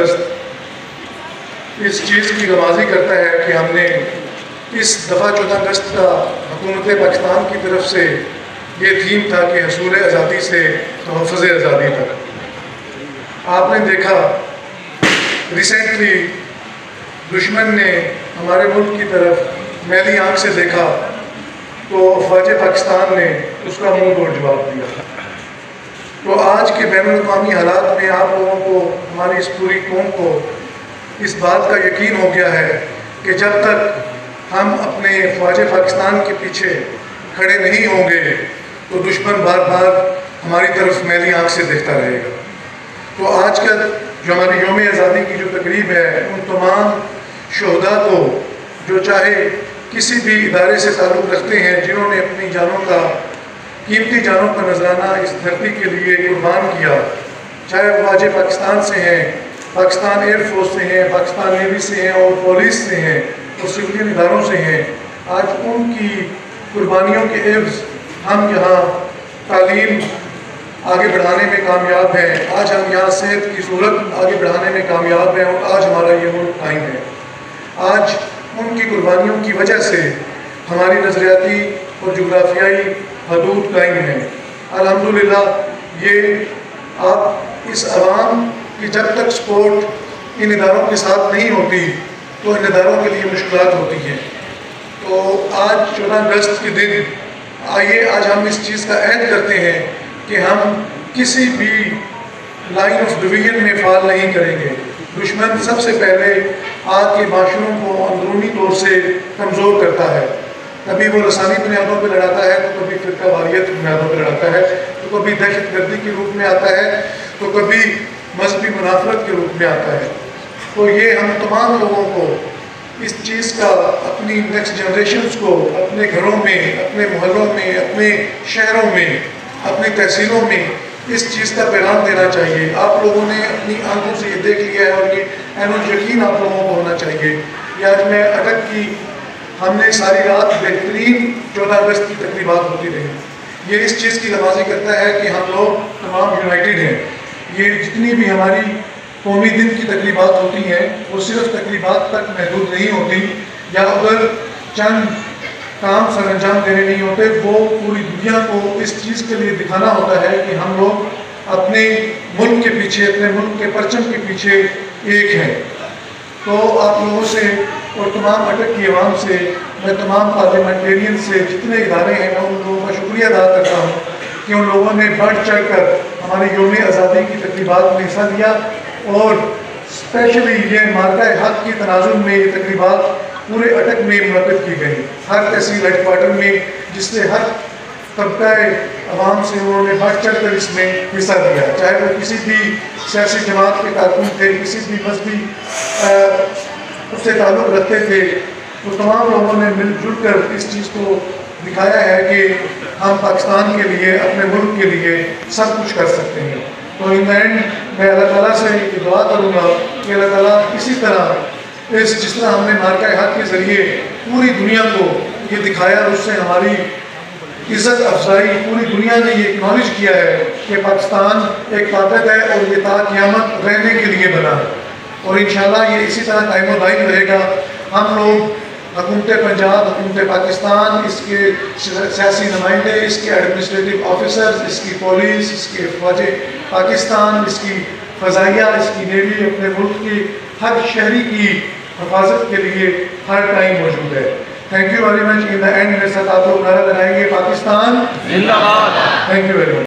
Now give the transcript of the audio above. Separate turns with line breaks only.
گشت اس چیز کی نمازی کرتا ہے کہ ہم نے اس دفعہ 14 اگست کا حکومت پاکستان کی طرف سے یہ تھیم تھا کہ حصول آزادی سے تحفظ آزادی تک۔ آپ نے دیکھا ریسنٹلی دشمن نے ہمارے ملک کی طرف میلی آنکھ سے دیکھا تو افواج پاکستان نے اس کا منہ توڑ جواب دیا۔ تو آج کے بین الاقوامی حالات میں آپ لوگوں کو، ہماری اس پوری قوم کو اس بات کا یقین ہو گیا ہے کہ جب تک ہم اپنے افواج پاکستان کے پیچھے کھڑے نہیں ہوں گے تو دشمن بار بار ہماری طرف میلی آنکھ سے دیکھتا رہے گا۔ تو آج کا جو ہماری یوم آزادی کی جو تقریب ہے، ان تمام شہداء کو جو چاہے کسی بھی ادارے سے تعلق رکھتے ہیں، جنہوں نے اپنی جانوں کا، قیمتی جانوں کا نذرانہ اس دھرتی کے لیے قربان کیا، چاہے افواج پاکستان سے ہیں، پاکستان ایئر فورس سے ہیں، پاکستان نیوی سے ہیں اور پولیس سے ہیں اور سویلین اداروں سے ہیں، آج ان کی قربانیوں کے عوض ہم یہاں تعلیم آگے بڑھانے میں کامیاب ہیں، آج ہم یہاں صحت کی صورت آگے بڑھانے میں کامیاب ہیں اور آج ہمارا یہ ملک قائم ہے۔ آج ان کی قربانیوں کی وجہ سے ہماری نظریاتی اور جغرافیائی حدود قائم ہیں۔ الحمدللہ یہ آپ اس عوام کی جب تک سپورٹ ان اداروں کے ساتھ نہیں ہوتی تو ان اداروں کے لیے مشکلات ہوتی ہیں۔ تو آج 14 اگست کے دن آئیے آج ہم اس چیز کا عہد کرتے ہیں کہ ہم کسی بھی لائن آف ڈویژن میں فعال نہیں کریں گے۔ دشمن سب سے پہلے آج کے معاشروں کو اندرونی طور سے کمزور کرتا ہے، کبھی وہ لسانی بنیادوں پہ لڑاتا ہے تو کبھی فرقہ واریت بنیادوں پہ لڑاتا ہے، تو کبھی دہشت گردی کے روپ میں آتا ہے تو کبھی مذہبی منافرت کے روپ میں آتا ہے۔ تو یہ ہم تمام لوگوں کو اس چیز کا اپنی نیکسٹ جنریشنز کو اپنے گھروں میں، اپنے محلوں میں، اپنے شہروں میں، اپنی تحصیلوں میں اس چیز کا پیغام دینا چاہیے۔ آپ لوگوں نے اپنی آنکھوں سے یہ دیکھ لیا ہے اور یہ عین یقین آپ لوگوں کو ہونا چاہیے۔ یہ آج میں اٹک کی ہم نے ساری رات بہترین 14 اگست کی تقریبات ہوتی رہی۔ یہ اس چیز کی نمازی کرتا ہے کہ ہم لوگ تمام یونائٹڈ ہیں۔ یہ جتنی بھی ہماری قومی دن کی تقریبات ہوتی ہیں وہ صرف تقریبات تک محدود نہیں ہوتی یا اگر چند کام سر انجام دینے نہیں ہوتے، وہ پوری دنیا کو اس چیز کے لیے دکھانا ہوتا ہے کہ ہم لوگ اپنے ملک کے پیچھے، اپنے ملک کے پرچم کے پیچھے ایک ہیں۔ تو آپ لوگوں سے اور تمام اٹک کی عوام سے، میں تمام پارلیمنٹیرین سے، جتنے ادارے ہیں، میں ان لوگوں کا شکریہ ادا کرتا ہوں کہ ان لوگوں نے بڑھ چڑھ کر ہماری یوم آزادی کی تقریبات میں حصہ لیا اور اسپیشلی یہ مارکہ حق کی تناظر میں یہ تقریبات پورے اٹک میں منعقد کی گئی، ہر تحصیل ہیڈ کوارٹر میں، جس سے ہر طبقہ عوام سے انہوں نے بڑھ چڑھ کر اس میں حصہ لیا، چاہے وہ کسی بھی سیاسی جماعت کے کارکن تھے، کسی بھی مذہبی اس سے تعلق رکھتے تھے، تو تمام لوگوں نے مل جل کر اس چیز کو دکھایا ہے کہ ہم پاکستان کے لیے، اپنے ملک کے لیے سب کچھ کر سکتے ہیں۔ تو ان دا اینڈ میں اللہ تعالیٰ سے یہ دعا کروں گا کہ اللہ تعالیٰ اسی طرح جس طرح ہم نے مارکہ حق کے ذریعے پوری دنیا کو یہ دکھایا اور اس سے ہماری عزت افزائی، پوری دنیا نے یہ اکنالج کیا ہے کہ پاکستان ایک طاقت ہے اور یہ تا قیامت رہنے کے لیے بنا ہے، اور انشاءاللہ یہ اسی طرح قائم و دائم رہے گا۔ ہم لوگ حکومت پنجاب، حکومت پاکستان، اس کے سیاسی نمائندے، اس کے ایڈمنسٹریٹو آفیسرز، اس کی پولیس، اس کے فوج پاکستان، اس کی فضائیہ، اس کی نیوی، اپنے ملک کی ہر شہری کی حفاظت کے لیے ہر ٹائم موجود ہے۔ Thank you very much. In the and میرے ساتھ آپ لوگ نعرہ لگائیں گے، پاکستان زندہ باد۔ Thank you very much.